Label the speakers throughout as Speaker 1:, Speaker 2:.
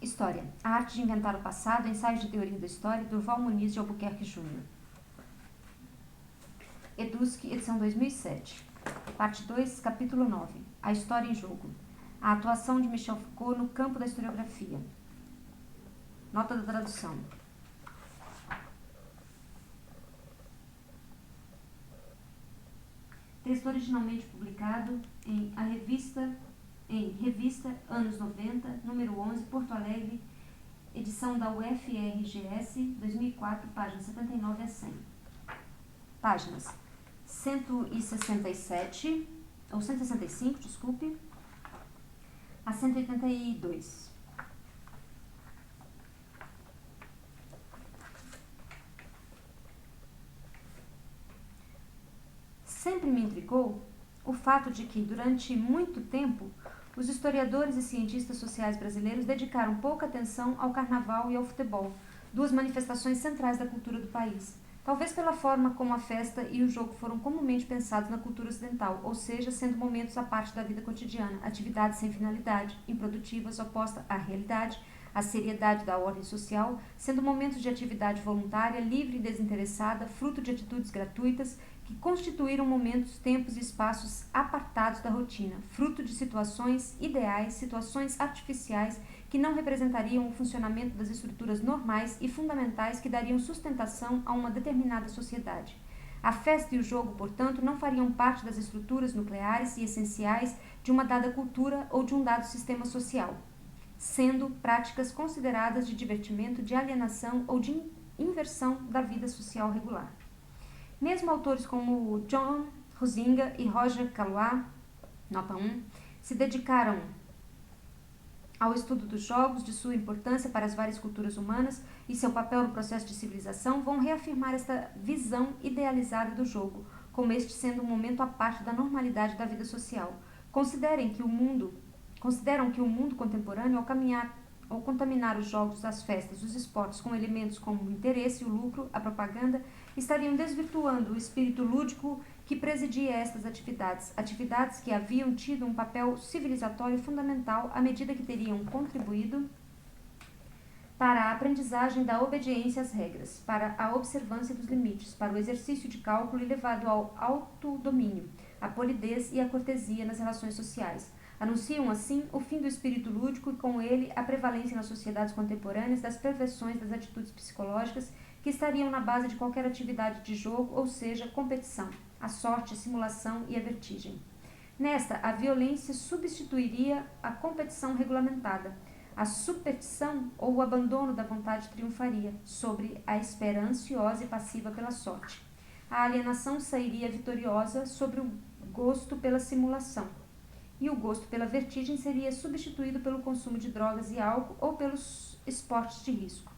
Speaker 1: História. A arte de inventar o passado, ensaios de teoria da história, Durval Muniz de Albuquerque Júnior. Edusc, edição 2007. Parte 2, capítulo 9. A história em jogo. A atuação de Michel Foucault no campo da historiografia. Nota da tradução. Texto originalmente publicado em Revista Anos 90, número 11, Porto Alegre, edição da UFRGS, 2004, páginas 79 a 100. Páginas 167, ou 165, desculpe, a 182. Sempre me intrigou o fato de que, durante muito tempo, os historiadores e cientistas sociais brasileiros dedicaram pouca atenção ao carnaval e ao futebol, duas manifestações centrais da cultura do país. Talvez pela forma como a festa e o jogo foram comumente pensados na cultura ocidental, ou seja, sendo momentos à parte da vida cotidiana, atividades sem finalidade, improdutivas, oposta à realidade, à seriedade da ordem social, sendo momentos de atividade voluntária, livre e desinteressada, fruto de atitudes gratuitas, que constituíram momentos, tempos e espaços apartados da rotina, fruto de situações ideais, situações artificiais que não representariam o funcionamento das estruturas normais e fundamentais que dariam sustentação a uma determinada sociedade. A festa e o jogo, portanto, não fariam parte das estruturas nucleares e essenciais de uma dada cultura ou de um dado sistema social, sendo práticas consideradas de divertimento, de alienação ou de inversão da vida social regular. Mesmo autores como John Huizinga e Roger Caillois, nota 1, se dedicaram ao estudo dos jogos, de sua importância para as várias culturas humanas e seu papel no processo de civilização, vão reafirmar esta visão idealizada do jogo, como este sendo um momento à parte da normalidade da vida social. Consideram que o mundo contemporâneo, ao contaminar os jogos, as festas, os esportes com elementos como o interesse, o lucro, a propaganda, estariam desvirtuando o espírito lúdico que presidia estas atividades que haviam tido um papel civilizatório fundamental à medida que teriam contribuído para a aprendizagem da obediência às regras, para a observância dos limites, para o exercício de cálculo e levado ao autodomínio, à polidez e à cortesia nas relações sociais. Anunciam, assim, o fim do espírito lúdico e, com ele, a prevalência nas sociedades contemporâneas das perversões das atitudes psicológicas que estariam na base de qualquer atividade de jogo, ou seja, competição, a sorte, a simulação e a vertigem. Nesta, a violência substituiria a competição regulamentada. A superstição ou o abandono da vontade triunfaria sobre a espera ansiosa e passiva pela sorte. A alienação sairia vitoriosa sobre o gosto pela simulação. E o gosto pela vertigem seria substituído pelo consumo de drogas e álcool ou pelos esportes de risco.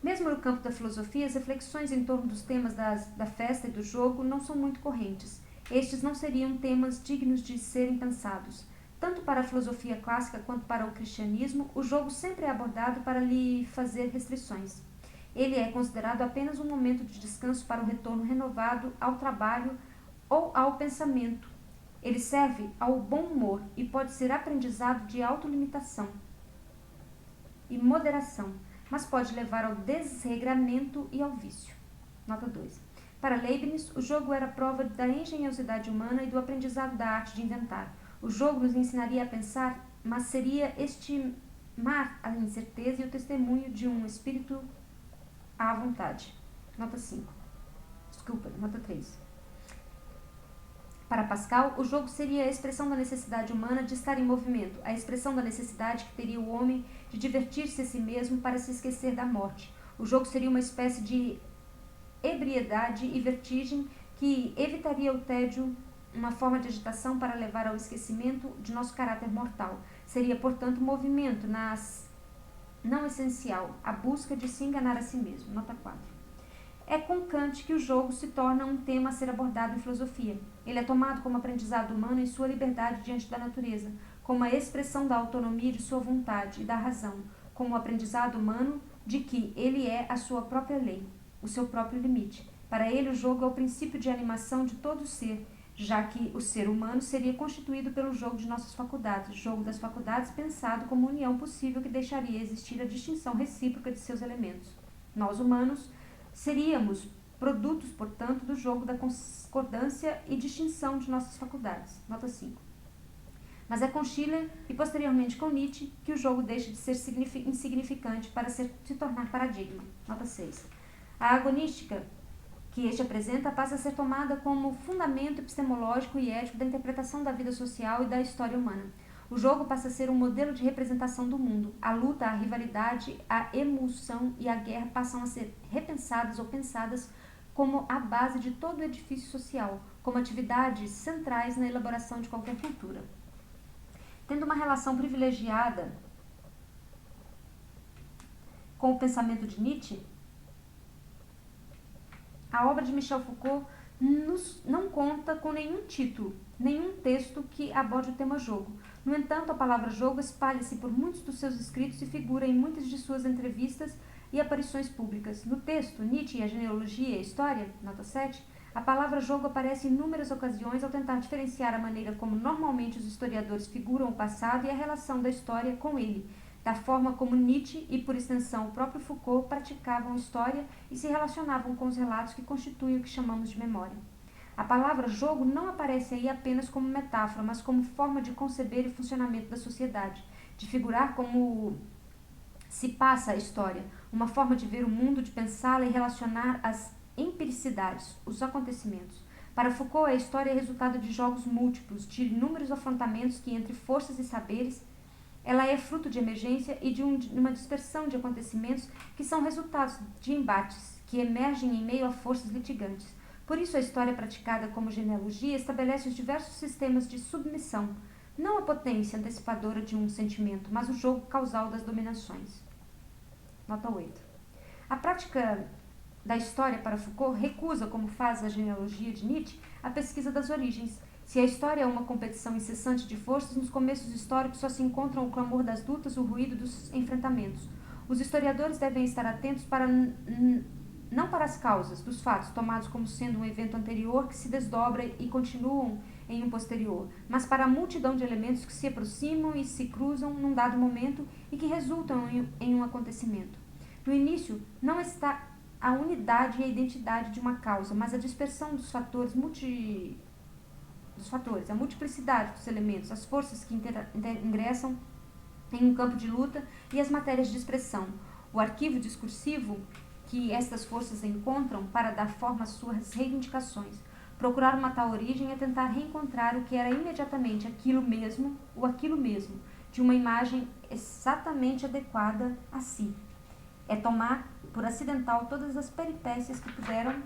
Speaker 1: Mesmo no campo da filosofia, as reflexões em torno dos temas da festa e do jogo não são muito correntes. Estes não seriam temas dignos de serem pensados. Tanto para a filosofia clássica quanto para o cristianismo, o jogo sempre é abordado para lhe fazer restrições. Ele é considerado apenas um momento de descanso para um retorno renovado ao trabalho ou ao pensamento. Ele serve ao bom humor e pode ser aprendizado de autolimitação e moderação, mas pode levar ao desregramento e ao vício. Nota 2. Para Leibniz, o jogo era prova da engenhosidade humana e do aprendizado da arte de inventar. O jogo nos ensinaria a pensar, mas seria estimar a incerteza e o testemunho de um espírito à vontade. Nota 3. Para Pascal, o jogo seria a expressão da necessidade humana de estar em movimento, a expressão da necessidade que teria o homem de divertir-se a si mesmo para se esquecer da morte. O jogo seria uma espécie de ebriedade e vertigem que evitaria o tédio, uma forma de agitação para levar ao esquecimento de nosso caráter mortal. Seria, portanto, movimento, não essencial, a busca de se enganar a si mesmo. Nota 4. É com Kant que o jogo se torna um tema a ser abordado em filosofia. Ele é tomado como aprendizado humano em sua liberdade diante da natureza, como a expressão da autonomia de sua vontade e da razão, como o aprendizado humano de que ele é a sua própria lei, o seu próprio limite. Para ele, o jogo é o princípio de animação de todo ser, já que o ser humano seria constituído pelo jogo de nossas faculdades, jogo das faculdades pensado como união possível que deixaria existir a distinção recíproca de seus elementos. Nós, humanos, seríamos produtos, portanto, do jogo da concordância e distinção de nossas faculdades. Nota 5. Mas é com Schiller e posteriormente com Nietzsche que o jogo deixa de ser insignificante para se tornar paradigma. Nota 6. A agonística que este apresenta passa a ser tomada como fundamento epistemológico e ético da interpretação da vida social e da história humana. O jogo passa a ser um modelo de representação do mundo. A luta, a rivalidade, a emulsão e a guerra passam a ser repensadas ou pensadas como a base de todo o edifício social, como atividades centrais na elaboração de qualquer cultura. Tendo uma relação privilegiada com o pensamento de Nietzsche, a obra de Michel Foucault não conta com nenhum título, nenhum texto que aborde o tema jogo. No entanto, a palavra jogo espalha-se por muitos dos seus escritos e figura em muitas de suas entrevistas e aparições públicas. No texto, Nietzsche e a genealogia e a história, nota 7, a palavra jogo aparece em inúmeras ocasiões ao tentar diferenciar a maneira como normalmente os historiadores figuram o passado e a relação da história com ele, da forma como Nietzsche e, por extensão, o próprio Foucault praticavam história e se relacionavam com os relatos que constituem o que chamamos de memória. A palavra jogo não aparece aí apenas como metáfora, mas como forma de conceber o funcionamento da sociedade, de figurar como se passa a história, uma forma de ver o mundo, de pensá-la e relacionar as empiricidades, os acontecimentos. Para Foucault, a história é resultado de jogos múltiplos, de inúmeros afrontamentos que, entre forças e saberes, ela é fruto de emergência e de uma dispersão de acontecimentos que são resultados de embates que emergem em meio a forças litigantes. Por isso, a história praticada como genealogia estabelece os diversos sistemas de submissão, não a potência antecipadora de um sentimento, mas o jogo causal das dominações. Nota 8. A prática da história para Foucault recusa, como faz a genealogia de Nietzsche, a pesquisa das origens. Se a história é uma competição incessante de forças, nos começos históricos só se encontram o clamor das lutas, o ruído dos enfrentamentos. Os historiadores devem estar atentos não para as causas dos fatos, tomados como sendo um evento anterior que se desdobra e continuam em um posterior, mas para a multidão de elementos que se aproximam e se cruzam num dado momento e que resultam em um acontecimento. No início, não está a unidade e a identidade de uma causa, mas a dispersão dos fatores, a multiplicidade dos elementos, as forças que ingressam em um campo de luta e as matérias de expressão, o arquivo discursivo que estas forças encontram para dar forma às suas reivindicações. Procurar uma tal origem é tentar reencontrar o que era imediatamente aquilo mesmo, de uma imagem exatamente adequada a si. É tomar por acidental todas as peripécias que puderam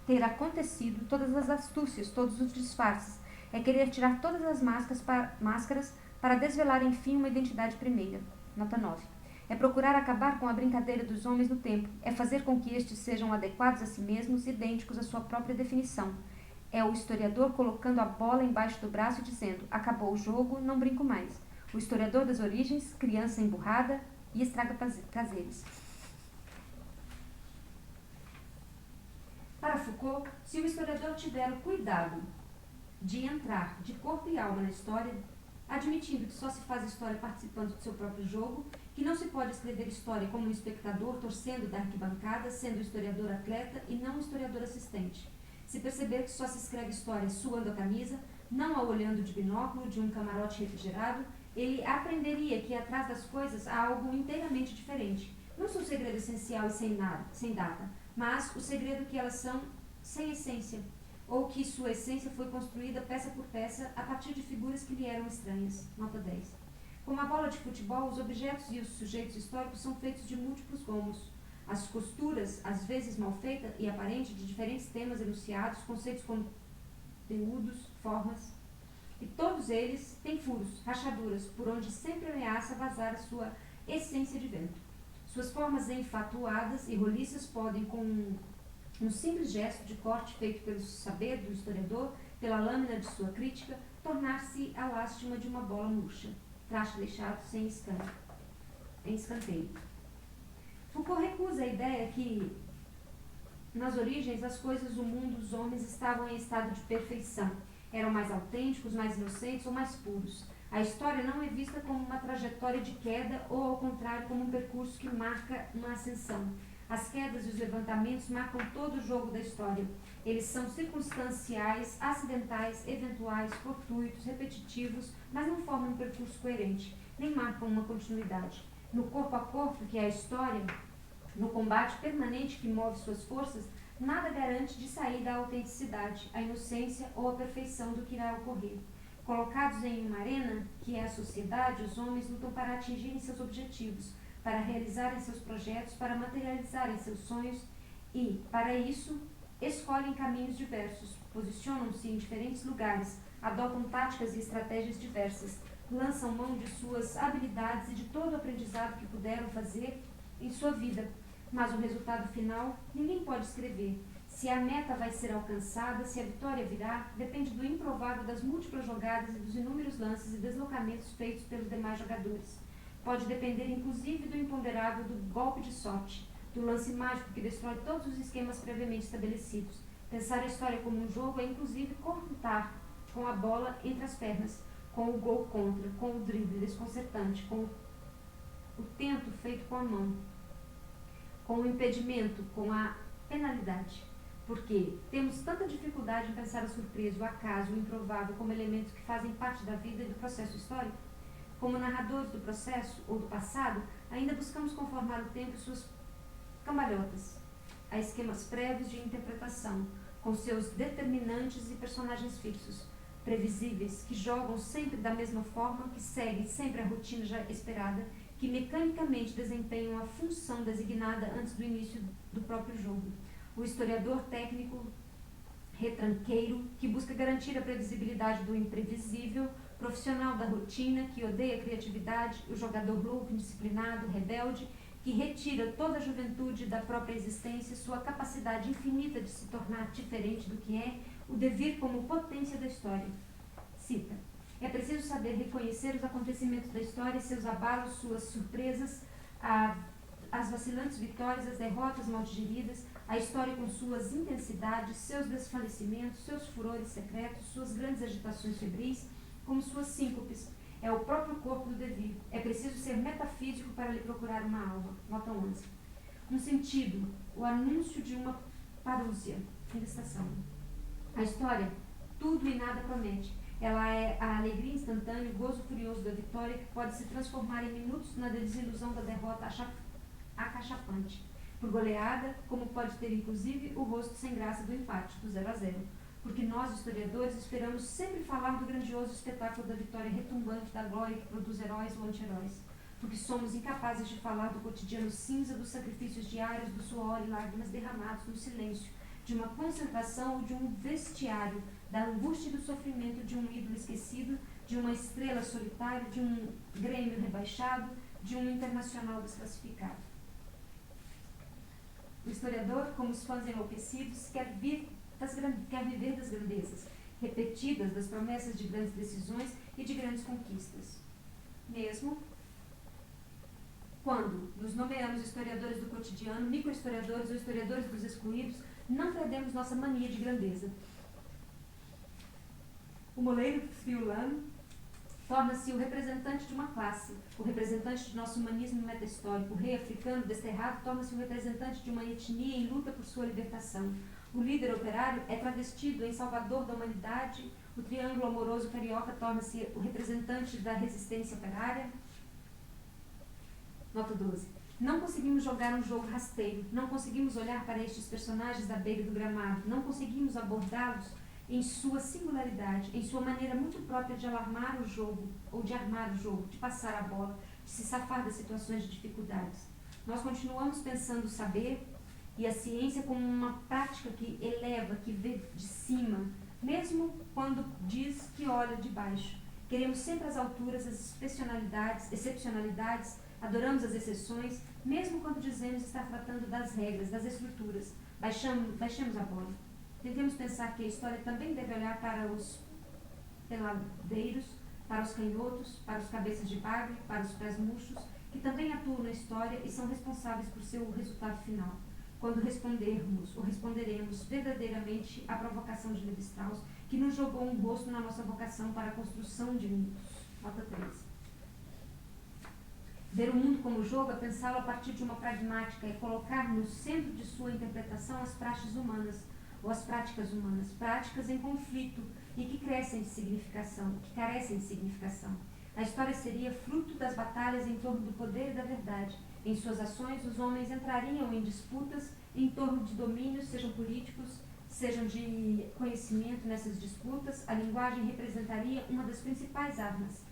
Speaker 1: ter acontecido, todas as astúcias, todos os disfarces. É querer tirar todas as máscaras para desvelar, enfim, uma identidade primeira. Nota 9. É procurar acabar com a brincadeira dos homens no tempo. É fazer com que estes sejam adequados a si mesmos, idênticos à sua própria definição. É o historiador colocando a bola embaixo do braço e dizendo: acabou o jogo, não brinco mais. O historiador das origens, criança emburrada e estraga prazeres. Para Foucault, se o historiador tiver o cuidado de entrar de corpo e alma na história, admitindo que só se faz história participando do seu próprio jogo, que não se pode escrever história como um espectador torcendo da arquibancada, sendo historiador atleta e não historiador assistente. Se perceber que só se escreve história suando a camisa, não a olhando de binóculo de um camarote refrigerado, ele aprenderia que atrás das coisas há algo inteiramente diferente. Não seu segredo essencial e sem data, mas o segredo que elas são sem essência, ou que sua essência foi construída peça por peça a partir de figuras que lhe eram estranhas. Nota 10. Como a bola de futebol, os objetos e os sujeitos históricos são feitos de múltiplos gomos. As costuras, às vezes mal feitas e aparentes, de diferentes temas enunciados, conceitos como conteúdos, formas, e todos eles têm furos, rachaduras, por onde sempre ameaça vazar a sua essência de vento. Suas formas enfatuadas e roliças podem, com um simples gesto de corte feito pelo saber do historiador, pela lâmina de sua crítica, tornar-se a lástima de uma bola murcha, traste deixado em escanteio. Foucault recusa a ideia que, nas origens, as coisas, o mundo, os homens estavam em estado de perfeição. Eram mais autênticos, mais inocentes ou mais puros. A história não é vista como uma trajetória de queda ou, ao contrário, como um percurso que marca uma ascensão. As quedas e os levantamentos marcam todo o jogo da história. Eles são circunstanciais, acidentais, eventuais, fortuitos, repetitivos, mas não formam um percurso coerente, nem marcam uma continuidade. No corpo a corpo, que é a história, no combate permanente que move suas forças, nada garante de sair da autenticidade, a inocência ou a perfeição do que irá ocorrer. Colocados em uma arena, que é a sociedade, os homens lutam para atingirem seus objetivos, para realizarem seus projetos, para materializarem seus sonhos e, para isso, escolhem caminhos diversos, posicionam-se em diferentes lugares, adotam táticas e estratégias diversas, lançam mão de suas habilidades e de todo o aprendizado que puderam fazer em sua vida. Mas o resultado final ninguém pode escrever. Se a meta vai ser alcançada, se a vitória virá, depende do improvável das múltiplas jogadas e dos inúmeros lances e deslocamentos feitos pelos demais jogadores. Pode depender inclusive do imponderável do golpe de sorte, do lance mágico que destrói todos os esquemas previamente estabelecidos. Pensar a história como um jogo é inclusive contar com a bola entre as pernas, com o gol contra, com o drible desconcertante, com o tento feito com a mão, com o impedimento, com a penalidade. Porque temos tanta dificuldade em pensar a surpresa, o acaso, o improvável como elementos que fazem parte da vida e do processo histórico? Como narradores do processo ou do passado, ainda buscamos conformar o tempo e suas cambalhotas a esquemas prévios de interpretação, com seus determinantes e personagens fixos, previsíveis, que jogam sempre da mesma forma, que seguem sempre a rotina já esperada, que mecanicamente desempenham a função designada antes do início do próprio jogo. O historiador técnico retranqueiro, que busca garantir a previsibilidade do imprevisível, profissional da rotina, que odeia a criatividade, o jogador louco, indisciplinado, rebelde, que retira toda a juventude da própria existência, sua capacidade infinita de se tornar diferente do que é, o devir como potência da história. Cita: é preciso saber reconhecer os acontecimentos da história, seus abalos, suas surpresas, as vacilantes vitórias, as derrotas mal digeridas, a história com suas intensidades, seus desfalecimentos, seus furores secretos, suas grandes agitações febris, como suas síncopes. É o próprio corpo do devir. É preciso ser metafísico para lhe procurar uma alma. Nota 11. Um sentido, o anúncio de uma parúzia. Fim da estação. A história, tudo e nada promete. Ela é a alegria instantânea, o gozo furioso da vitória que pode se transformar em minutos na desilusão da derrota acachapante. Por goleada, como pode ter inclusive o rosto sem graça do empate, do 0-0. Porque nós, historiadores, esperamos sempre falar do grandioso espetáculo da vitória retumbante, da glória que produz heróis ou anti-heróis. Porque somos incapazes de falar do cotidiano cinza, dos sacrifícios diários, do suor e lágrimas derramados no silêncio, de uma concentração ou de um vestiário, da angústia e do sofrimento de um ídolo esquecido, de uma estrela solitária, de um grêmio rebaixado, de um internacional desclassificado. O historiador, como os fãs enlouquecidos, quer viver das grandezas, repetidas, das promessas de grandes decisões e de grandes conquistas. Mesmo quando nos nomeamos historiadores do cotidiano, microhistoriadores ou historiadores dos excluídos, não perdemos nossa mania de grandeza. O moleiro friulano torna-se o representante de uma classe, o representante de nosso humanismo meta-histórico. O rei africano desterrado torna-se o representante de uma etnia em luta por sua libertação. O líder operário é travestido em salvador da humanidade. O triângulo amoroso carioca torna-se o representante da resistência operária. Nota 12. Não conseguimos jogar um jogo rasteiro, não conseguimos olhar para estes personagens da beira do gramado, não conseguimos abordá-los em sua singularidade, em sua maneira muito própria de alarmar o jogo, ou de armar o jogo, de passar a bola, de se safar das situações de dificuldades. Nós continuamos pensando o saber e a ciência como uma prática que eleva, que vê de cima, mesmo quando diz que olha de baixo. Queremos sempre as alturas, as excepcionalidades, adoramos as exceções, mesmo quando dizemos estar tratando das regras, das estruturas. Baixemos a bola. Tentemos pensar que a história também deve olhar para os peladeiros, para os canhotos, para os cabeças de bagre, para os pés murchos, que também atuam na história e são responsáveis por seu resultado final. Quando respondermos ou responderemos verdadeiramente à provocação de Levi-Strauss, que nos jogou um rosto na nossa vocação para a construção de mitos. Nota 3. Ver o mundo como jogo é pensá-lo a partir de uma pragmática e colocar no centro de sua interpretação as práticas humanas, ou as práticas humanas, práticas em conflito e que carecem de significação. A história seria fruto das batalhas em torno do poder e da verdade. Em suas ações, os homens entrariam em disputas em torno de domínios, sejam políticos, sejam de conhecimento. Nessas disputas, a linguagem representaria uma das principais armas.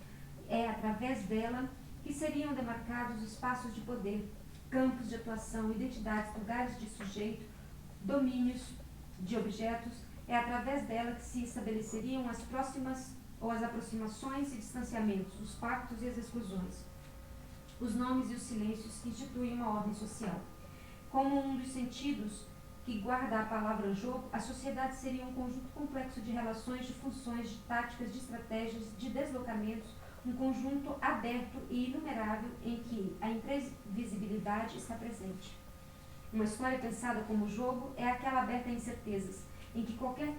Speaker 1: É através dela que seriam demarcados espaços de poder, campos de atuação, identidades, lugares de sujeito, domínios de objetos. É através dela que se estabeleceriam as próximas ou as aproximações e distanciamentos, os pactos e as exclusões, os nomes e os silêncios que instituem uma ordem social. Como um dos sentidos que guarda a palavra jogo, a sociedade seria um conjunto complexo de relações, de funções, de táticas, de estratégias, de deslocamentos, um conjunto aberto e inumerável em que a imprevisibilidade está presente. Uma história pensada como jogo é aquela aberta a incertezas, em que qualquer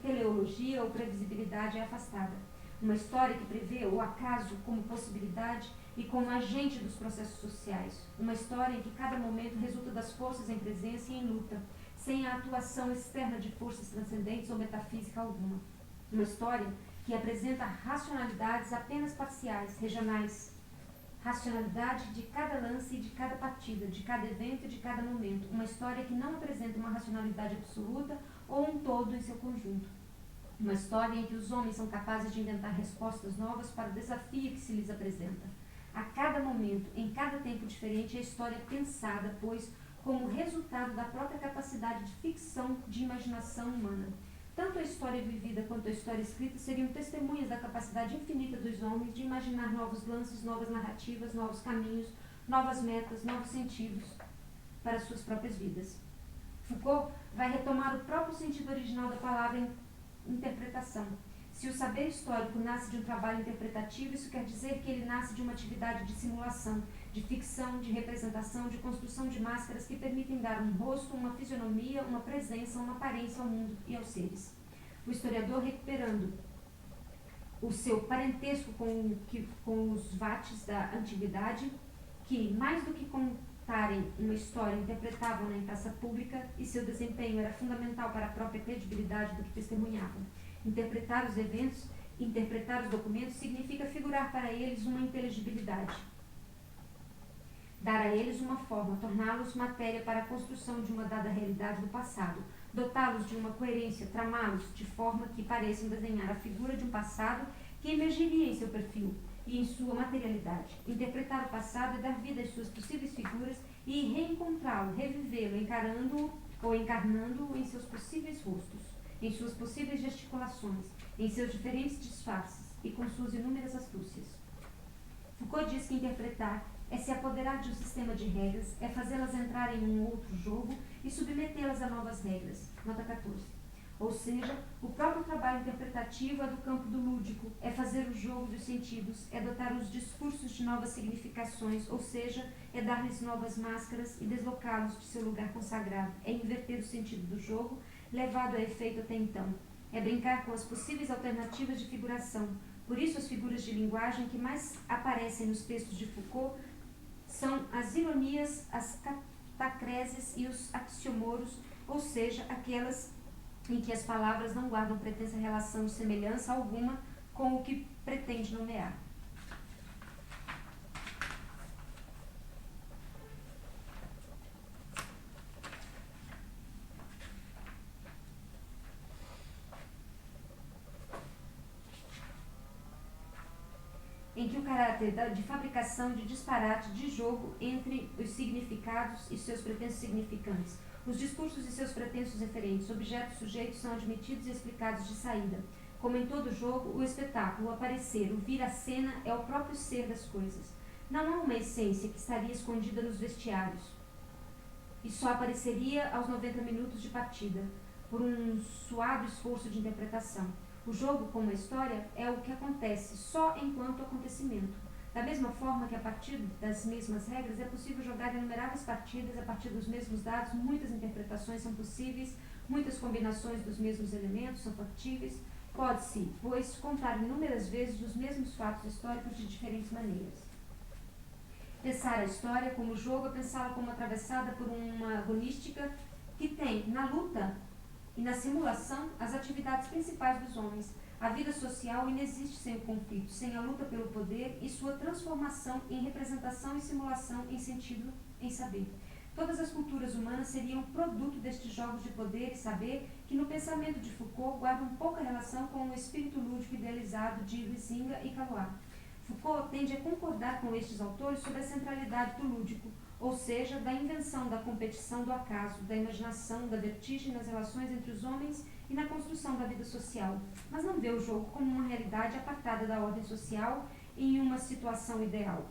Speaker 1: teleologia ou previsibilidade é afastada. Uma história que prevê o acaso como possibilidade e como agente dos processos sociais. Uma história em que cada momento resulta das forças em presença e em luta, sem a atuação externa de forças transcendentes ou metafísica alguma. Uma história que apresenta racionalidades apenas parciais, regionais. Racionalidade de cada lance e de cada partida, de cada evento e de cada momento. Uma história que não apresenta uma racionalidade absoluta ou um todo em seu conjunto. Uma história em que os homens são capazes de inventar respostas novas para o desafio que se lhes apresenta. A cada momento, em cada tempo diferente, a história é pensada, pois, como resultado da própria capacidade de ficção, de imaginação humana. Tanto a história vivida quanto a história escrita seriam testemunhas da capacidade infinita dos homens de imaginar novos lances, novas narrativas, novos caminhos, novas metas, novos sentidos para suas próprias vidas. Foucault vai retomar o próprio sentido original da palavra interpretação. Se o saber histórico nasce de um trabalho interpretativo, isso quer dizer que ele nasce de uma atividade de simulação, de ficção, de representação, de construção de máscaras que permitem dar um rosto, uma fisionomia, uma presença, uma aparência ao mundo e aos seres. O historiador, recuperando o seu parentesco com os vates da antiguidade, que, mais do que contarem uma história, interpretavam-na em praça pública, e seu desempenho era fundamental para a própria credibilidade do que testemunhavam. Interpretar os eventos, interpretar os documentos, significa figurar para eles uma inteligibilidade. Dar a eles uma forma, torná-los matéria para a construção de uma dada realidade do passado, dotá-los de uma coerência, tramá-los de forma que pareçam desenhar a figura de um passado que emergiria em seu perfil e em sua materialidade. Interpretar o passado é dar vida às suas possíveis figuras e reencontrá-lo, revivê-lo, encarando-o ou encarnando-o em seus possíveis rostos, em suas possíveis gesticulações, em seus diferentes disfarces e com suas inúmeras astúcias. Foucault diz que interpretar é se apoderar de um sistema de regras, é fazê-las entrar em um outro jogo e submetê-las a novas regras. Nota 14. Ou seja, o próprio trabalho interpretativo é do campo do lúdico, é fazer o jogo dos sentidos, é dotar os discursos de novas significações, ou seja, é dar-lhes novas máscaras e deslocá-los de seu lugar consagrado, é inverter o sentido do jogo, levado a efeito até então, é brincar com as possíveis alternativas de figuração. Por isso, as figuras de linguagem que mais aparecem nos textos de Foucault são as ironias, as catacreses e os axiomoros, ou seja, aquelas em que as palavras não guardam pretensa relação de semelhança alguma com o que pretende nomear. Em que o caráter de fabricação, de disparate, de jogo entre os significados e seus pretensos significantes, os discursos e seus pretensos referentes, objetos sujeitos são admitidos e explicados de saída. Como em todo jogo, o espetáculo, o aparecer, o vir à cena é o próprio ser das coisas. Não há uma essência que estaria escondida nos vestiários e só apareceria aos 90 minutos de partida, por um suado esforço de interpretação. O jogo, como a história, é o que acontece só enquanto acontecimento. Da mesma forma que a partir das mesmas regras é possível jogar inumeráveis partidas a partir dos mesmos dados, muitas interpretações são possíveis, muitas combinações dos mesmos elementos são factíveis, pode-se, pois, contar inúmeras vezes os mesmos fatos históricos de diferentes maneiras. Pensar a história como jogo é pensá-la como atravessada por uma agonística que tem, na luta e na simulação, as atividades principais dos homens. A vida social inexiste sem o conflito, sem a luta pelo poder e sua transformação em representação e simulação em sentido, em saber. Todas as culturas humanas seriam produto destes jogos de poder e saber que no pensamento de Foucault guardam pouca relação com o espírito lúdico idealizado de Huizinga e Calois. Foucault tende a concordar com estes autores sobre a centralidade do lúdico, ou seja, da invenção da competição do acaso, da imaginação, da vertigem nas relações entre os homens e na construção da vida social, mas não vê o jogo como uma realidade apartada da ordem social em uma situação ideal,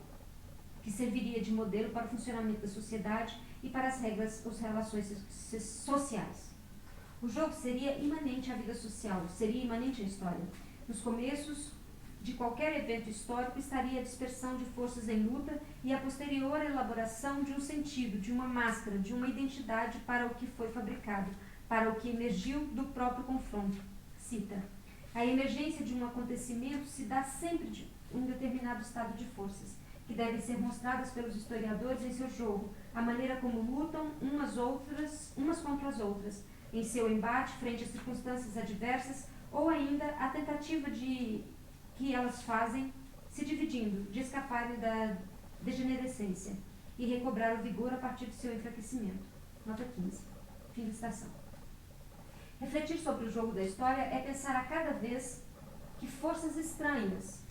Speaker 1: que serviria de modelo para o funcionamento da sociedade e para as regras, as relações sociais. O jogo seria imanente à vida social, seria imanente à história. Nos começos de qualquer evento histórico estaria a dispersão de forças em luta e a posterior elaboração de um sentido, de uma máscara, de uma identidade para o que foi fabricado, para o que emergiu do próprio confronto. Cita: a emergência de um acontecimento se dá sempre de um determinado estado de forças, que devem ser mostradas pelos historiadores em seu jogo, a maneira como lutam umas contra as outras, em seu embate frente a circunstâncias adversas, ou ainda a tentativa de que elas fazem, se dividindo, de escaparem da degenerescência e recobrar o vigor a partir do seu enfraquecimento. Nota 15. Fim da citação. Refletir sobre o jogo da história é pensar a cada vez que forças estranhas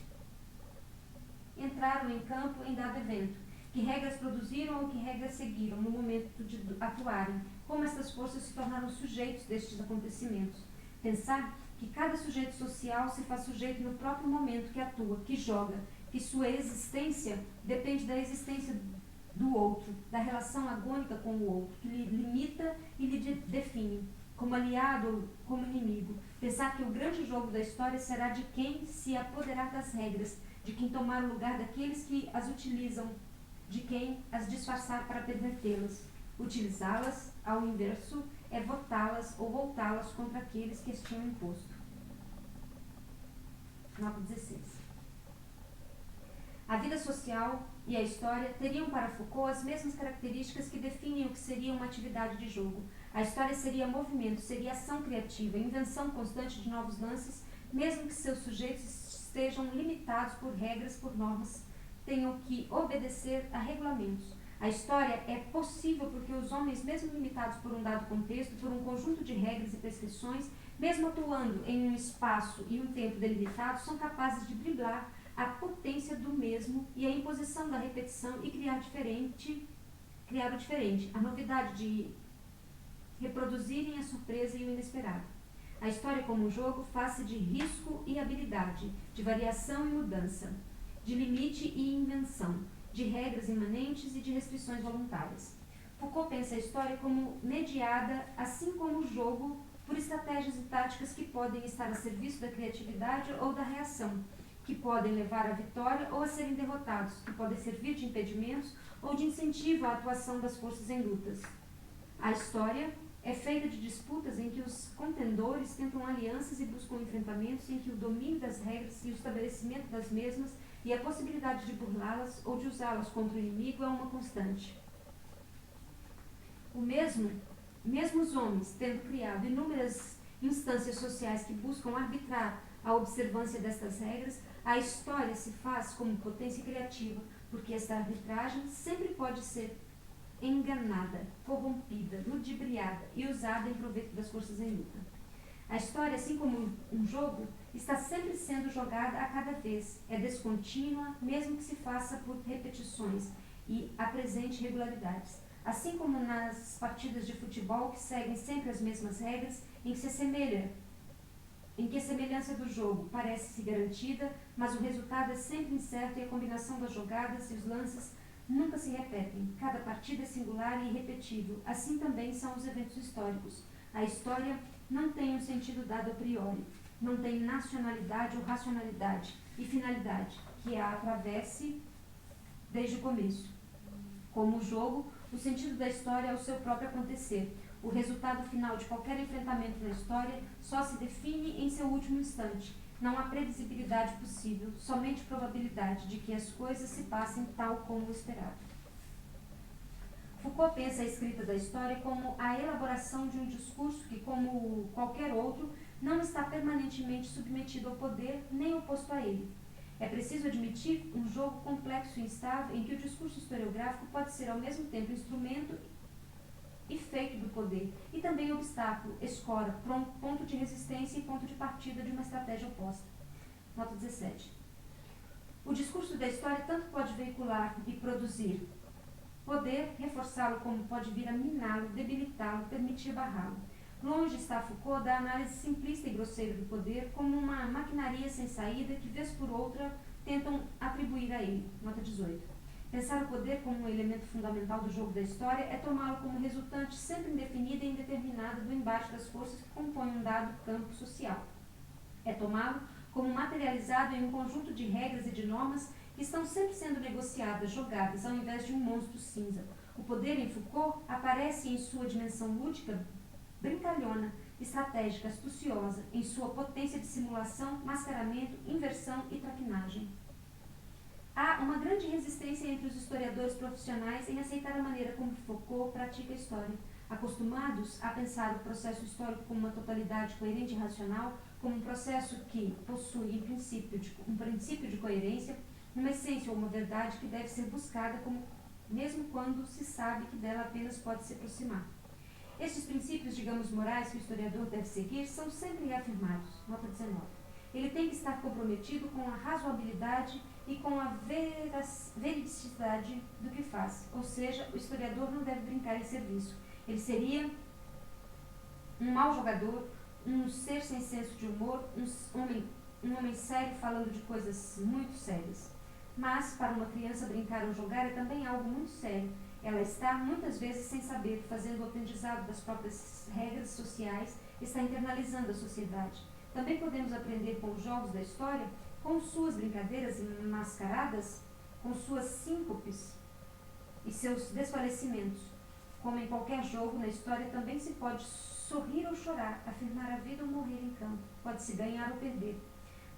Speaker 1: entraram em campo em dado evento, que regras produziram ou que regras seguiram no momento de atuarem, como estas forças se tornaram sujeitos destes acontecimentos. Pensar que cada sujeito social se faz sujeito no próprio momento que atua, que joga, que sua existência depende da existência do outro, da relação agônica com o outro, que lhe limita e lhe define, como aliado ou como inimigo. Pensar que o grande jogo da história será de quem se apoderar das regras, de quem tomar o lugar daqueles que as utilizam, de quem as disfarçar para pervertê-las. Utilizá-las, ao inverso, é votá-las ou voltá-las contra aqueles que as tinham imposto. Nota 16. A vida social e a história teriam para Foucault as mesmas características que definem o que seria uma atividade de jogo. A história seria movimento, seria ação criativa, invenção constante de novos lances, mesmo que seus sujeitos estejam limitados por regras, por normas, tenham que obedecer a regulamentos. A história é possível porque os homens, mesmo limitados por um dado contexto, por um conjunto de regras e prescrições, mesmo atuando em um espaço e um tempo delimitados, são capazes de driblar a potência do mesmo e a imposição da repetição e criar o diferente, a novidade de reproduzirem a surpresa e o inesperado. A história como um jogo faz-se de risco e habilidade, de variação e mudança, de limite e invenção, de regras imanentes e de restrições voluntárias. Foucault pensa a história como mediada, assim como o jogo, por estratégias e táticas que podem estar a serviço da criatividade ou da reação, que podem levar à vitória ou a serem derrotados, que podem servir de impedimentos ou de incentivo à atuação das forças em lutas. A história é feita de disputas em que os contendores tentam alianças e buscam enfrentamentos em que o domínio das regras e o estabelecimento das mesmas e a possibilidade de burlá-las ou de usá-las contra o inimigo é uma constante. Mesmo os homens, tendo criado inúmeras instâncias sociais que buscam arbitrar a observância destas regras, a história se faz como potência criativa, porque esta arbitragem sempre pode ser enganada, corrompida, ludibriada e usada em proveito das forças em luta. A história, assim como um jogo, está sempre sendo jogada a cada vez, é descontínua, mesmo que se faça por repetições e apresente regularidades. Assim como nas partidas de futebol que seguem sempre as mesmas regras, em que a semelhança do jogo parece-se garantida, mas o resultado é sempre incerto e a combinação das jogadas e os lances nunca se repetem. Cada partida é singular e irrepetível. Assim também são os eventos históricos. A história não tem um sentido dado a priori. não tem nacionalidade ou racionalidade e finalidade, que a atravesse desde o começo. Como o jogo, o sentido da história é o seu próprio acontecer. O resultado final de qualquer enfrentamento na história só se define em seu último instante. Não há previsibilidade possível, somente probabilidade de que as coisas se passem tal como esperado. Foucault pensa a escrita da história como a elaboração de um discurso que, como qualquer outro, não está permanentemente submetido ao poder nem oposto a ele. É preciso admitir um jogo complexo e instável em que o discurso historiográfico pode ser ao mesmo tempo instrumento e feito do poder, e também obstáculo, escora, ponto de resistência e ponto de partida de uma estratégia oposta. Nota 17. O discurso da história tanto pode veicular e produzir poder, reforçá-lo, como pode vir a miná-lo, debilitá-lo, permitir barrá-lo. Longe está Foucault da análise simplista e grosseira do poder como uma maquinaria sem saída que, vez por outra, tentam atribuir a ele. Nota 18. Pensar o poder como um elemento fundamental do jogo da história é tomá-lo como resultante sempre indefinida e indeterminada do embate das forças que compõem um dado campo social. É tomá-lo como materializado em um conjunto de regras e de normas que estão sempre sendo negociadas, jogadas, ao invés de um monstro cinza. O poder em Foucault aparece em sua dimensão lúdica, brincalhona, estratégica, astuciosa, em sua potência de simulação, mascaramento, inversão e traquinagem. Há uma grande resistência entre os historiadores profissionais em aceitar a maneira como Foucault pratica a história. Acostumados a pensar o processo histórico como uma totalidade coerente e racional, como um processo que possui um princípio de coerência, uma essência ou uma verdade que deve ser buscada, mesmo quando se sabe que dela apenas pode se aproximar. Estes princípios, digamos, morais que o historiador deve seguir são sempre reafirmados. Nota 19. Ele tem que estar comprometido com a razoabilidade e com a veridicidade do que faz. Ou seja, o historiador não deve brincar em serviço. Ele seria um mau jogador, um ser sem senso de humor, um homem sério falando de coisas muito sérias. Mas, para uma criança, brincar ou jogar é também algo muito sério. Ela está, muitas vezes, sem saber, fazendo o aprendizado das próprias regras sociais, está internalizando a sociedade. Também podemos aprender com os jogos da história, com suas brincadeiras mascaradas, com suas síncopes e seus desfalecimentos. Como em qualquer jogo, na história também se pode sorrir ou chorar, afirmar a vida ou morrer em campo, pode-se ganhar ou perder.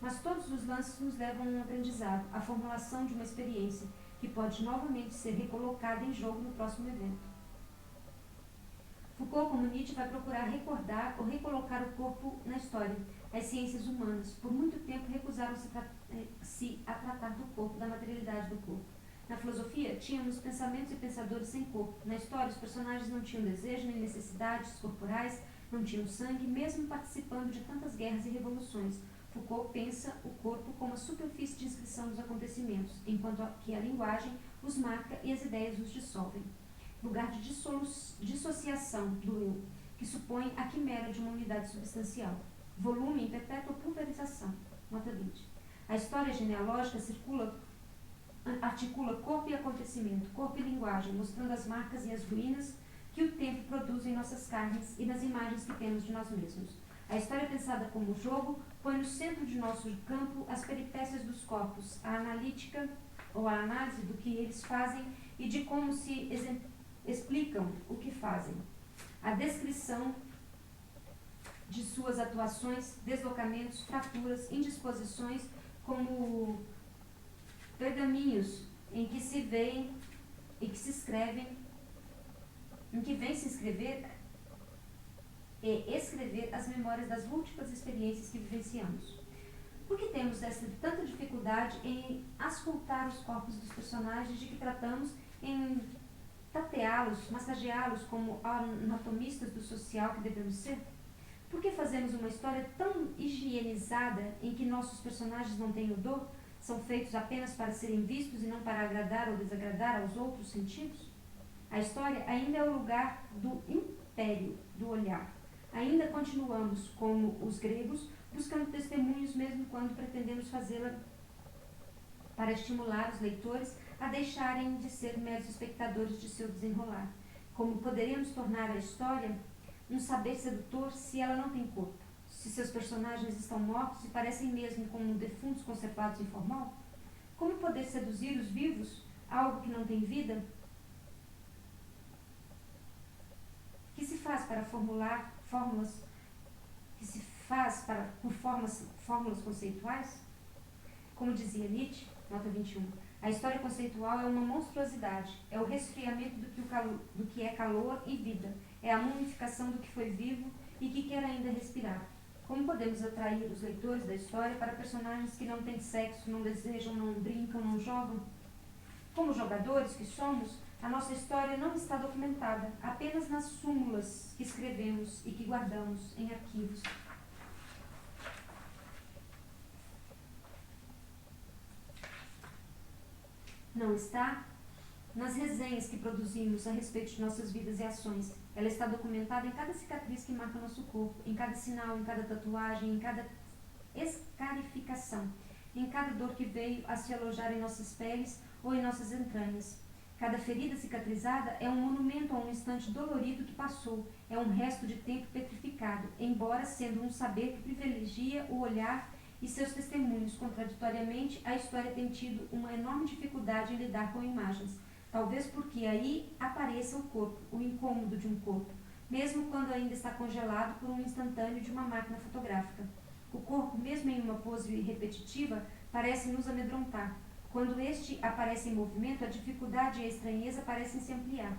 Speaker 1: Mas todos os lances nos levam a um aprendizado, à formulação de uma experiência, que pode novamente ser recolocada em jogo no próximo evento. Foucault, como Nietzsche, vai procurar recordar ou recolocar o corpo na história. As ciências humanas, por muito tempo, recusaram-se a tratar do corpo, da materialidade do corpo. Na filosofia, tínhamos pensamentos e pensadores sem corpo. Na história, os personagens não tinham desejo nem necessidades corporais, não tinham sangue, mesmo participando de tantas guerras e revoluções. Foucault pensa o corpo como a superfície de inscrição dos acontecimentos, enquanto que a linguagem os marca e as ideias os dissolvem. Lugar de dissociação do eu, que supõe a quimera de uma unidade substancial. Volume em perpétua pulverização. Nota 20. A história genealógica articula corpo e acontecimento, corpo e linguagem, mostrando as marcas e as ruínas que o tempo produz em nossas carnes e nas imagens que temos de nós mesmos. A história pensada como jogo põe no centro de nosso campo as peripécias dos corpos, a analítica ou a análise do que eles fazem e de como se explicam o que fazem. A descrição de suas atuações, deslocamentos, fraturas, indisposições, como pergaminhos em que se veem e que se escrevem, em que vem se escrever e escrever as memórias das múltiplas experiências que vivenciamos. Por que temos tanta dificuldade em ascultar os corpos dos personagens de que tratamos, em tateá-los, massageá-los como anatomistas do social que devemos ser? Por que fazemos uma história tão higienizada em que nossos personagens não têm odor, são feitos apenas para serem vistos e não para agradar ou desagradar aos outros sentidos? A história ainda é o lugar do império do olhar. Ainda continuamos, como os gregos, buscando testemunhos mesmo quando pretendemos fazê-la para estimular os leitores a deixarem de ser meros espectadores de seu desenrolar. Como poderíamos tornar a história um saber sedutor se ela não tem corpo? se seus personagens estão mortos e parecem mesmo como defuntos conservados em formol? Como poder seduzir os vivos, algo que não tem vida? Que se faz para formular fórmulas, que se faz para, por fórmulas conceituais? Como dizia Nietzsche, nota 21, a história conceitual é uma monstruosidade, é o resfriamento do que é calor e vida, é a mumificação do que foi vivo e que quer ainda respirar. Como podemos atrair os leitores da história para personagens que não têm sexo, não desejam, não brincam, não jogam? Como jogadores que somos, a nossa história não está documentada, apenas nas súmulas que escrevemos e que guardamos em arquivos. Não está nas resenhas que produzimos a respeito de nossas vidas e ações. Ela está documentada em cada cicatriz que marca nosso corpo, em cada sinal, em cada tatuagem, em cada escarificação, em cada dor que veio a se alojar em nossas peles ou em nossas entranhas. Cada ferida cicatrizada é um monumento a um instante dolorido que passou, é um resto de tempo petrificado, embora sendo um saber que privilegia o olhar e seus testemunhos. Contraditoriamente, a história tem tido uma enorme dificuldade em lidar com imagens, talvez porque aí apareça o corpo, o incômodo de um corpo, mesmo quando ainda está congelado por um instantâneo de uma máquina fotográfica. O corpo, mesmo em uma pose repetitiva, parece nos amedrontar. Quando este aparece em movimento, a dificuldade e a estranheza parecem se ampliar.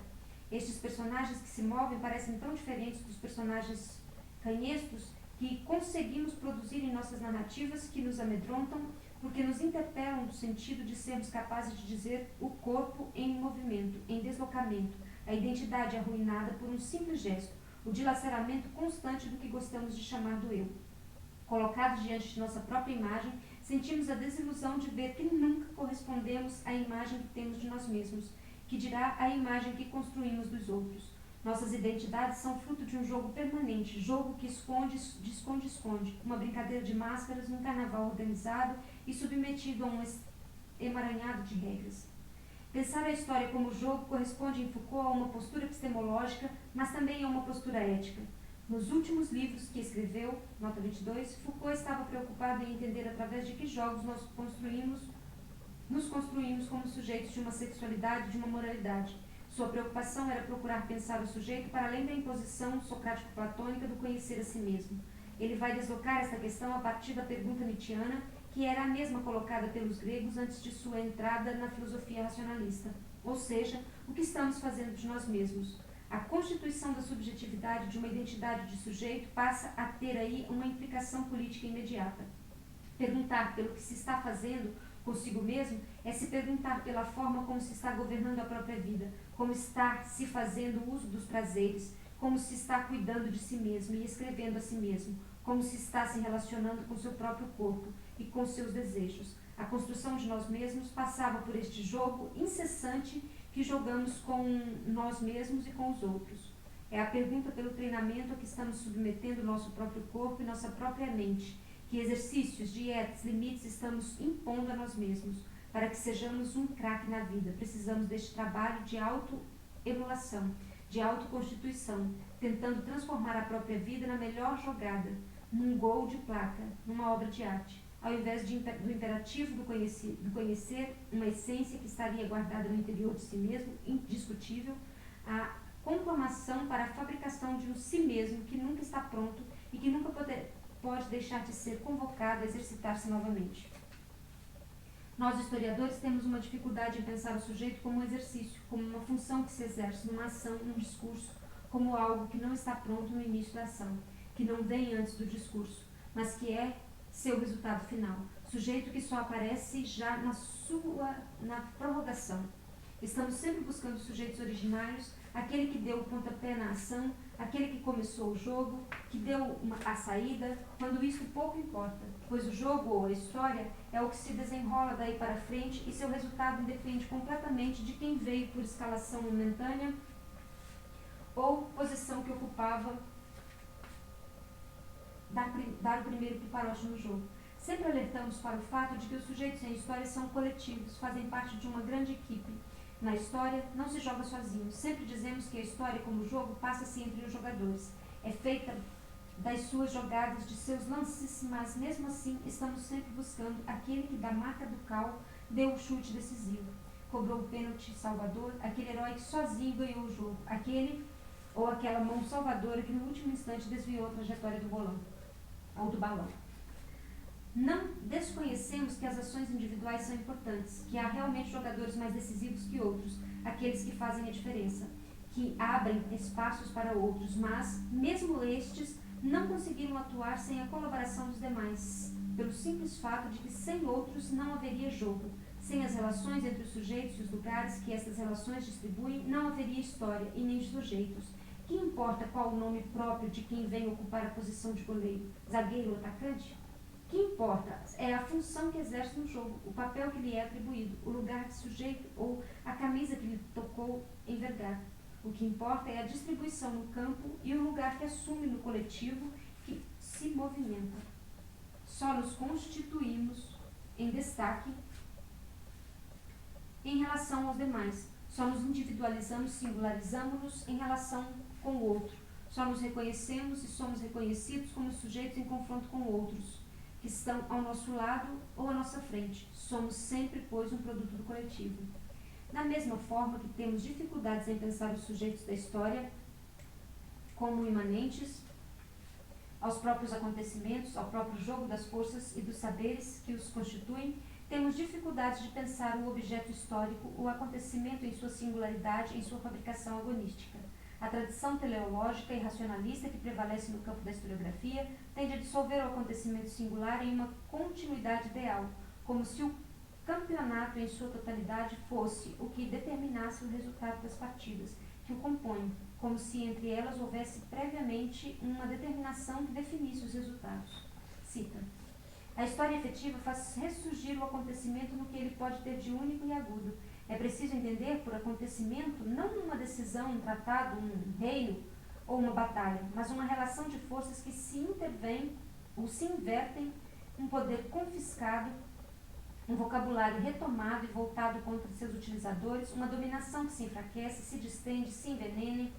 Speaker 1: Estes personagens que se movem parecem tão diferentes dos personagens canhestos que conseguimos produzir em nossas narrativas que nos amedrontam, porque nos interpelam no sentido de sermos capazes de dizer o corpo em movimento, em deslocamento, a identidade arruinada por um simples gesto, o dilaceramento constante do que gostamos de chamar do eu. Colocados diante de nossa própria imagem, sentimos a desilusão de ver que nunca correspondemos à imagem que temos de nós mesmos, que dirá a imagem que construímos dos outros. Nossas identidades são fruto de um jogo permanente, jogo que esconde, esconde, uma brincadeira de máscaras num carnaval organizado e submetido a um emaranhado de regras. Pensar a história como jogo corresponde em Foucault a uma postura epistemológica, mas também a uma postura ética. Nos últimos livros que escreveu, nota 22, Foucault estava preocupado em entender através de que jogos nos construímos como sujeitos de uma sexualidade e de uma moralidade. Sua preocupação era procurar pensar o sujeito para além da imposição socrático-platônica do conhecer a si mesmo. Ele vai deslocar esta questão a partir da pergunta nietzschiana, que era a mesma colocada pelos gregos antes de sua entrada na filosofia racionalista. Ou seja, o que estamos fazendo de nós mesmos? A constituição da subjetividade de uma identidade de sujeito passa a ter aí uma implicação política imediata. Perguntar pelo que se está fazendo consigo mesmo é se perguntar pela forma como se está governando a própria vida, como está se fazendo uso dos prazeres, como se está cuidando de si mesmo e escrevendo a si mesmo, como se está se relacionando com seu próprio corpo e com seus desejos. A construção de nós mesmos passava por este jogo incessante que jogamos com nós mesmos e com os outros. É a pergunta pelo treinamento a que estamos submetendo nosso próprio corpo e nossa própria mente. Que exercícios, dietas, limites estamos impondo a nós mesmos para que sejamos um craque na vida. Precisamos deste trabalho de autoemulação, de autoconstituição, tentando transformar a própria vida na melhor jogada, num gol de placa, numa obra de arte. Ao invés do imperativo do conhecer, uma essência que estaria guardada no interior de si mesmo, indiscutível, a conclamação para a fabricação de um si mesmo que nunca está pronto e que nunca pode deixar de ser convocado a exercitar-se novamente. Nós, historiadores, temos uma dificuldade em pensar o sujeito como um exercício, como uma função que se exerce numa ação, num discurso, como algo que não está pronto no início da ação, que não vem antes do discurso, mas que é seu resultado final, sujeito que só aparece já na prorrogação. Estamos sempre buscando sujeitos originários, aquele que deu o pontapé na ação, aquele que começou o jogo, que deu a saída, quando isso pouco importa, pois o jogo ou a história é o que se desenrola daí para frente e seu resultado depende completamente de quem veio por escalação momentânea ou posição que ocupava dar o primeiro piparote no jogo. Sempre alertamos para o fato de que os sujeitos em história são coletivos, fazem parte de uma grande equipe. Na história, não se joga sozinho. Sempre dizemos que a história, como jogo, passa-se entre os jogadores. É feita das suas jogadas, de seus lances, mas mesmo assim estamos sempre buscando aquele que da marca do cal deu o chute decisivo, cobrou o pênalti salvador, aquele herói que sozinho ganhou o jogo, aquele ou aquela mão salvadora que no último instante desviou a trajetória do bolão, ou do balão. Não desconhecemos que as ações individuais são importantes, que há realmente jogadores mais decisivos que outros, aqueles que fazem a diferença, que abrem espaços para outros, mas, mesmo estes, não conseguiram atuar sem a colaboração dos demais, pelo simples fato de que sem outros não haveria jogo. Sem as relações entre os sujeitos e os lugares que estas relações distribuem, não haveria história e nem sujeitos. Que importa qual o nome próprio de quem vem ocupar a posição de goleiro, zagueiro ou atacante? Que importa é a função que exerce no jogo, o papel que lhe é atribuído, o lugar de sujeito ou a camisa que lhe tocou envergar. O que importa é a distribuição no campo e o lugar que assume no coletivo que se movimenta. Só nos constituímos em destaque em relação aos demais. Só nos individualizamos, singularizamos-nos em relação com o outro. Só nos reconhecemos e somos reconhecidos como sujeitos em confronto com outros, que estão ao nosso lado ou à nossa frente. Somos sempre, pois, um produto do coletivo. Da mesma forma que temos dificuldades em pensar os sujeitos da história como imanentes aos próprios acontecimentos, ao próprio jogo das forças e dos saberes que os constituem, temos dificuldades de pensar o objeto histórico, o acontecimento em sua singularidade, em sua fabricação agonística. A tradição teleológica e racionalista que prevalece no campo da historiografia tende a dissolver o acontecimento singular em uma continuidade ideal, como se o campeonato em sua totalidade fosse o que determinasse o resultado das partidas que o compõem, como se entre elas houvesse previamente uma determinação que definisse os resultados. Cita: a história efetiva faz ressurgir o acontecimento no que ele pode ter de único e agudo. É preciso entender por acontecimento não uma decisão, um tratado, um reino ou uma batalha, mas uma relação de forças que se intervêm ou se invertem, um poder confiscado, um vocabulário retomado e voltado contra seus utilizadores, uma dominação que se enfraquece, se distende, se envenena,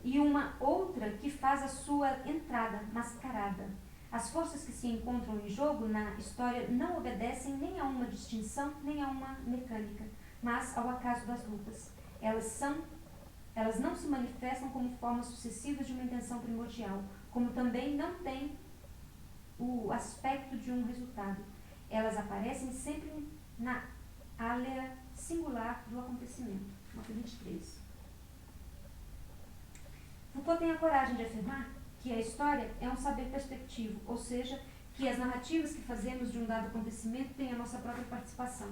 Speaker 1: e uma outra que faz a sua entrada mascarada. As forças que se encontram em jogo na história não obedecem nem a uma distinção, nem a uma mecânica, mas ao acaso das lutas. Elas não se manifestam como formas sucessivas de uma intenção primordial, como também não têm o aspecto de um resultado. Elas aparecem sempre na área singular do acontecimento. Nota 23. Foucault tem a coragem de afirmar que a história é um saber perspectivo, ou seja, que as narrativas que fazemos de um dado acontecimento têm a nossa própria participação.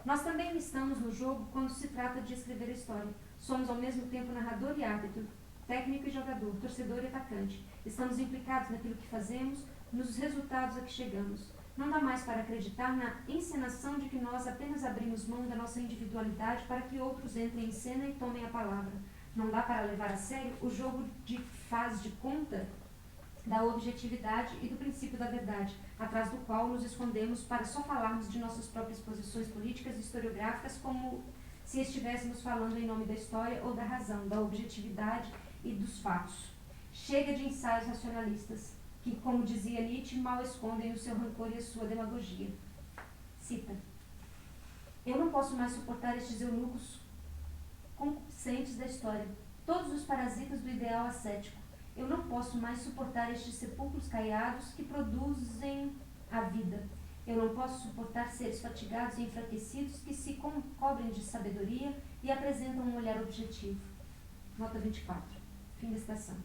Speaker 1: Nós também estamos no jogo quando se trata de escrever a história. Somos ao mesmo tempo narrador e árbitro, técnico e jogador, torcedor e atacante. Estamos implicados naquilo que fazemos, nos resultados a que chegamos. Não dá mais para acreditar na encenação de que nós apenas abrimos mão da nossa individualidade para que outros entrem em cena e tomem a palavra. Não dá para levar a sério o jogo de faz de conta da objetividade e do princípio da verdade, atrás do qual nos escondemos para só falarmos de nossas próprias posições políticas e historiográficas como se estivéssemos falando em nome da história ou da razão, da objetividade e dos fatos. Chega de ensaios racionalistas, que, como dizia Nietzsche, mal escondem o seu rancor e a sua demagogia. Cita: eu não posso mais suportar estes eunucos concupiscentes da história, todos os parasitas do ideal ascético. Eu não posso mais suportar estes sepulcros caiados que produzem a vida. Eu não posso suportar seres fatigados e enfraquecidos que se cobrem de sabedoria e apresentam um olhar objetivo. Nota 24. Fim da citação.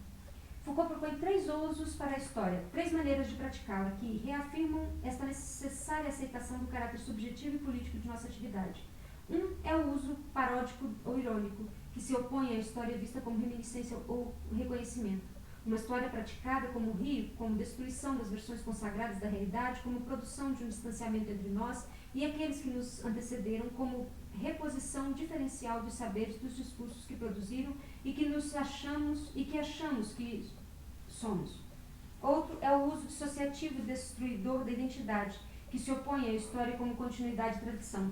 Speaker 1: Foucault propõe 3 usos para a história, 3 maneiras de praticá-la, que reafirmam esta necessária aceitação do caráter subjetivo e político de nossa atividade. Um é o uso paródico ou irônico, que se opõe à história vista como reminiscência ou reconhecimento. Uma história praticada como rio, como destruição das versões consagradas da realidade, como produção de um distanciamento entre nós e aqueles que nos antecederam, como reposição diferencial dos saberes dos discursos que produziram e que achamos que somos. Outro é o uso dissociativo e destruidor da identidade, que se opõe à história como continuidade e tradição.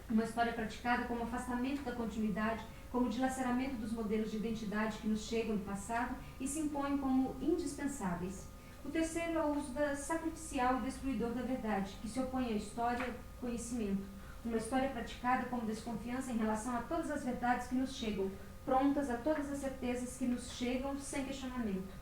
Speaker 1: Uma história praticada como afastamento da continuidade, como dilaceramento dos modelos de identidade que nos chegam do passado e se impõem como indispensáveis. O terceiro é o uso sacrificial e destruidor da verdade, que se opõe à história, conhecimento. Uma história praticada como desconfiança em relação a todas as verdades que nos chegam, prontas a todas as certezas que nos chegam sem questionamento.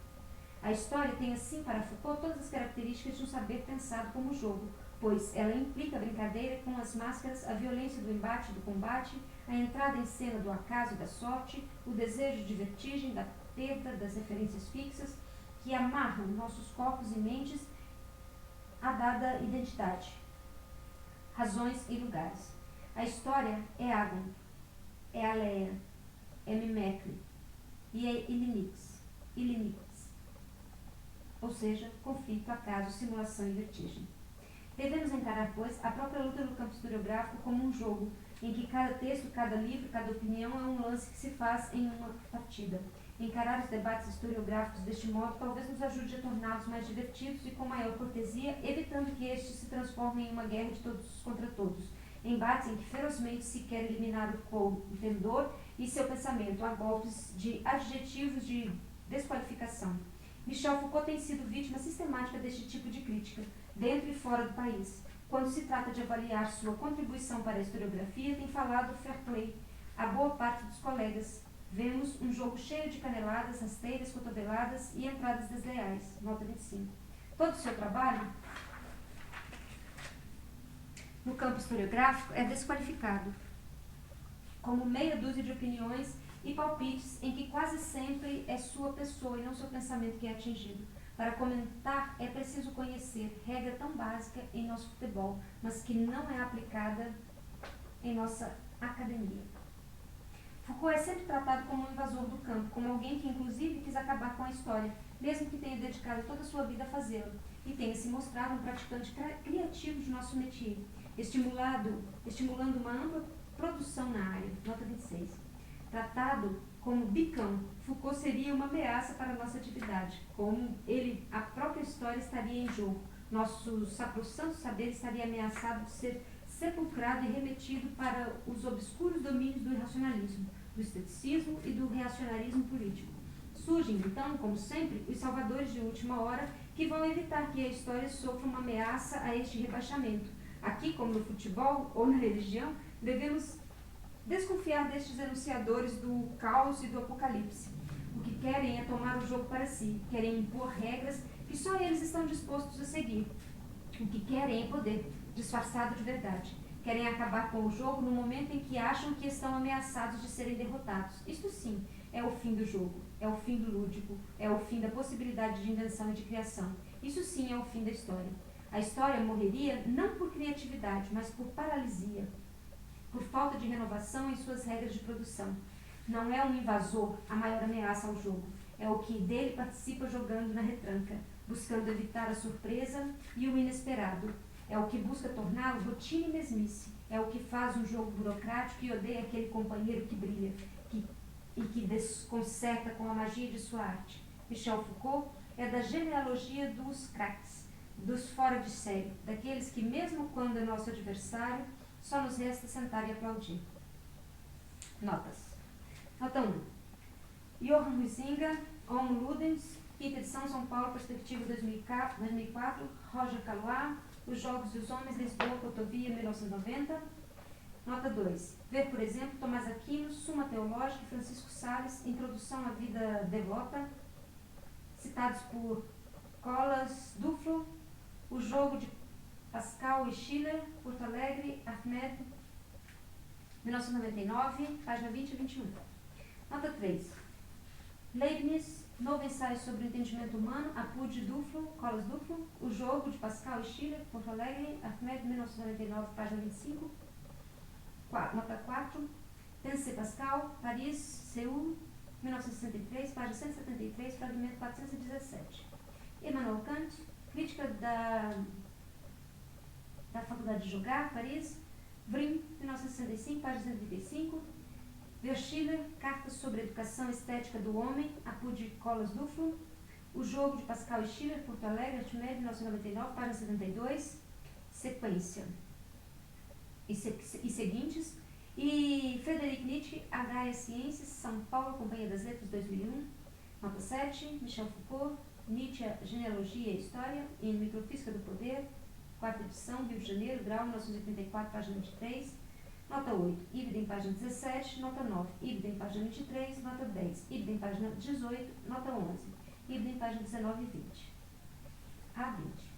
Speaker 1: A história tem, assim, para Foucault, todas as características de um saber pensado como jogo, pois ela implica a brincadeira com as máscaras, a violência do embate e do combate, a entrada em cena do acaso e da sorte, o desejo de vertigem, da perda, das referências fixas, que amarram nossos corpos e mentes a dada identidade, razões e lugares. A história é Agon, é Aleia, é Mimecre e é Ilinix, ou seja, conflito, acaso, simulação e vertigem. Devemos encarar, pois, a própria luta no campo historiográfico como um jogo, em que cada texto, cada livro, cada opinião é um lance que se faz em uma partida. Encarar os debates historiográficos deste modo talvez nos ajude a torná-los mais divertidos e com maior cortesia, evitando que estes se transformem em uma guerra de todos contra todos, embates em que ferozmente se quer eliminar o contendor e seu pensamento a golpes de adjetivos de desqualificação. Michel Foucault tem sido vítima sistemática deste tipo de crítica, dentro e fora do país. Quando se trata de avaliar sua contribuição para a historiografia, tem falado fair play a boa parte dos colegas. Vemos um jogo cheio de caneladas, rasteiras, cotoveladas e entradas desleais. Nota 25. Todo o seu trabalho no campo historiográfico é desqualificado como meia dúzia de opiniões e palpites em que quase sempre é sua pessoa e não seu pensamento que é atingido. Para comentar, é preciso conhecer regra tão básica em nosso futebol, mas que não é aplicada em nossa academia. Foucault é sempre tratado como um invasor do campo, como alguém que inclusive quis acabar com a história, mesmo que tenha dedicado toda a sua vida a fazê-lo, e tenha se mostrado um praticante criativo de nosso métier, estimulando uma ampla produção na área. Nota 26. Tratado como bicão, Foucault seria uma ameaça para a nossa atividade, como a própria história estaria em jogo. Nosso sacrossanto saber estaria ameaçado de ser sepulcrado e remetido para os obscuros domínios do irracionalismo, do esteticismo e do reacionarismo político. Surgem, então, como sempre, os salvadores de última hora que vão evitar que a história sofra uma ameaça a este rebaixamento. Aqui, como no futebol ou na religião, devemos desconfiar destes enunciadores do caos e do apocalipse. O que querem é tomar o jogo para si, querem impor regras que só eles estão dispostos a seguir. O que querem é poder, disfarçado de verdade. Querem acabar com o jogo no momento em que acham que estão ameaçados de serem derrotados. Isto sim é o fim do jogo, é o fim do lúdico, é o fim da possibilidade de invenção e de criação. Isso sim é o fim da história. A história morreria não por criatividade, mas por paralisia, por falta de renovação em suas regras de produção. Não é um invasor a maior ameaça ao jogo, é o que dele participa jogando na retranca, buscando evitar a surpresa e o inesperado. É o que busca torná-lo rotina e mesmice. É o que faz um jogo burocrático e odeia aquele companheiro que brilha e que desconcerta com a magia de sua arte. Michel Foucault é da genealogia dos craques, dos fora de série, daqueles que, mesmo quando é nosso adversário, só nos resta sentar e aplaudir. Notas. Nota 1. Johann Huizinga, Homo Ludens, quinta edição, São Paulo, Perspectiva 2004, Roger Caillois, Os Jogos e os Homens, Lisboa, Cotovia, 1990. Nota 2. Ver, por exemplo, Tomás Aquino, Suma Teológica, Francisco Sales, Introdução à Vida Devota, citados por Colas Duflo, O Jogo de Pascal e Schiller, Porto Alegre, Ahmed, 1999, página 20 e 21. Nota 3. Leibniz, Novo Ensaio sobre o Entendimento Humano, Apud Duflo, Colas Duflo, O Jogo de Pascal e Schiller, Porto Alegre, Ahmed, 1999, página 25. Nota 4. Pense Pascal, Paris, Seul, 1963, página 173, fragmento 417. Emmanuel Kant, Crítica da Faculdade de Jogar, Paris, Vrim, 1965, página 135. Verschiller, Cartas sobre a Educação Estética do Homem, Apud Colas Duflo, O Jogo de Pascal e Schiller, Porto Alegre, Artimédio, 1999, página 72. Sequência. E seguintes. E Frederic Nietzsche, H. Ciências, São Paulo, Companhia das Letras, 2001. Nota 7. Michel Foucault, Nietzsche, Genealogia e História, em Microfísica do Poder, 4ª edição, Rio de Janeiro, grau 1934, página 23. Nota 8. Ibidem, página 17. Nota 9. Ibidem, página 23. Nota 10. Ibidem, página 18. Nota 11. Ibidem, página 19 e 20. A 20.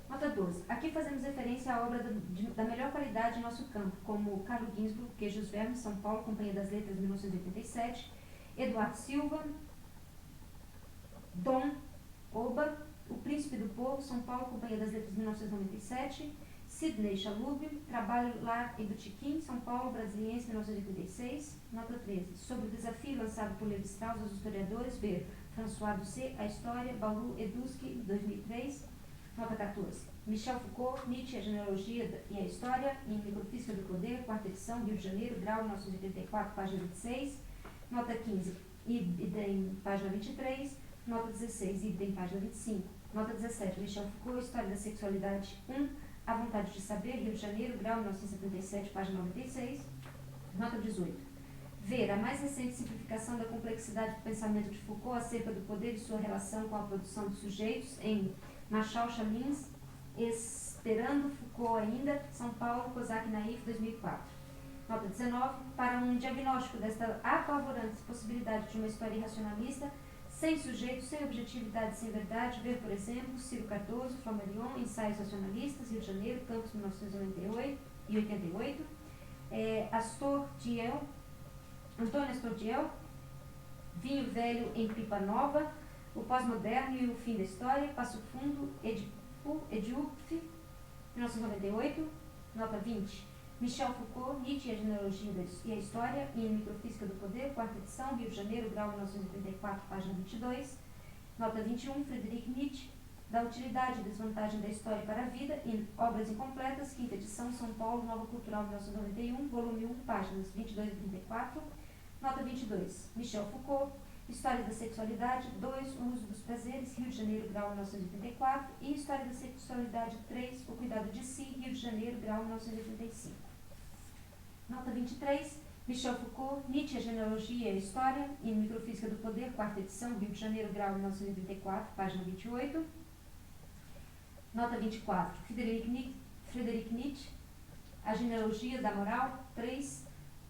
Speaker 1: Nota 12. Aqui fazemos referência à obra da melhor qualidade em nosso campo, como Carlo Ginzburg, Queijos Vermes, São Paulo, Companhia das Letras, 1987, Eduardo Silva, Dom Oba, O Príncipe do Povo, São Paulo, Companhia das Letras, 1997, Sidney Chalub, Trabalho Lar e Botequim, São Paulo, Brasiliense, 1986. Nota 13. Sobre o desafio lançado por Levi Strauss aos historiadores, ver François Doucet, A História, Bauru Eduski, 2003. Nota 14. Michel Foucault, Nietzsche, a Genealogia e a História, em Microfísica do Poder, 4ª edição, Rio de Janeiro, grau 1984, página 26. Nota 15. Idem, página 23. Nota 16. Idem, página 25. Nota 17. Michel Foucault, História da Sexualidade 1, A Vontade de Saber, Rio de Janeiro, grau 1977, página 96. Nota 18. Ver a mais recente simplificação da complexidade do pensamento de Foucault acerca do poder e sua relação com a produção de sujeitos em Marshall Chalins, Esperando Foucault ainda, São Paulo, Kozak Naif, 2004. Nota 19. Para um diagnóstico desta apavorante possibilidade de uma história irracionalista, sem sujeito, sem objetividade, sem verdade, ver, por exemplo, Ciro Cardoso, Flammarion, Ensaios Racionalistas, Rio de Janeiro, Campos, 1998 e 88. Astor Diel, Antônio Astor Diel, Vinho Velho em Pipa Nova, O Pós-Moderno e o Fim da História, Passo Fundo, Ediúpf, 1998. Nota 20. Michel Foucault, Nietzsche, a Genealogia e a História, em Microfísica do Poder, 4ª edição, Rio de Janeiro, grau 1934, página 22. Nota 21. Frederic Nietzsche, Da Utilidade e Desvantagem da História para a Vida, em Obras Incompletas, 5ª edição, São Paulo, Nova Cultural, 1991, volume 1, páginas 22 e 34. Nota 22. Michel Foucault, História da Sexualidade 2, O Uso dos Prazeres, Rio de Janeiro, grau 1984, e História da Sexualidade 3, O Cuidado de Si, Rio de Janeiro, grau 1985. Nota 23. Michel Foucault, Nietzsche, a Genealogia e a História, em Microfísica do Poder, 4ª edição, Rio de Janeiro, grau 1984, página 28. Nota 24. Frederic Nietzsche, A Genealogia da Moral 3,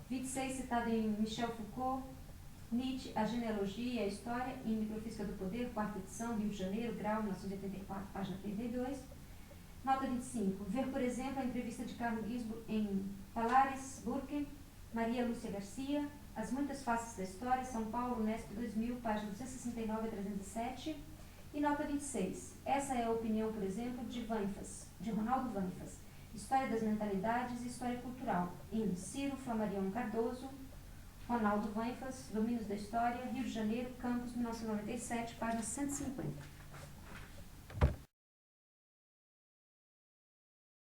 Speaker 1: 26, citado em Michel Foucault, Nietzsche, A Genealogia e a História, em Microfísica do Poder, 4ª edição, Rio de Janeiro, grau 1984, página 32. Nota 25. Ver, por exemplo, a entrevista de Carlo Ginzburg em Palares, Burke, Maria Lúcia Garcia, As Muitas Faces da História, São Paulo, Unesp 2000, páginas 269 a 307. E nota 26. Essa é a opinião, por exemplo, de Ronaldo Vanfas, História das Mentalidades e História Cultural, em Ciro Flammarion Cardoso, Ronaldo Vanfas, Domínios da História, Rio de Janeiro, Campos, 1997, página 150.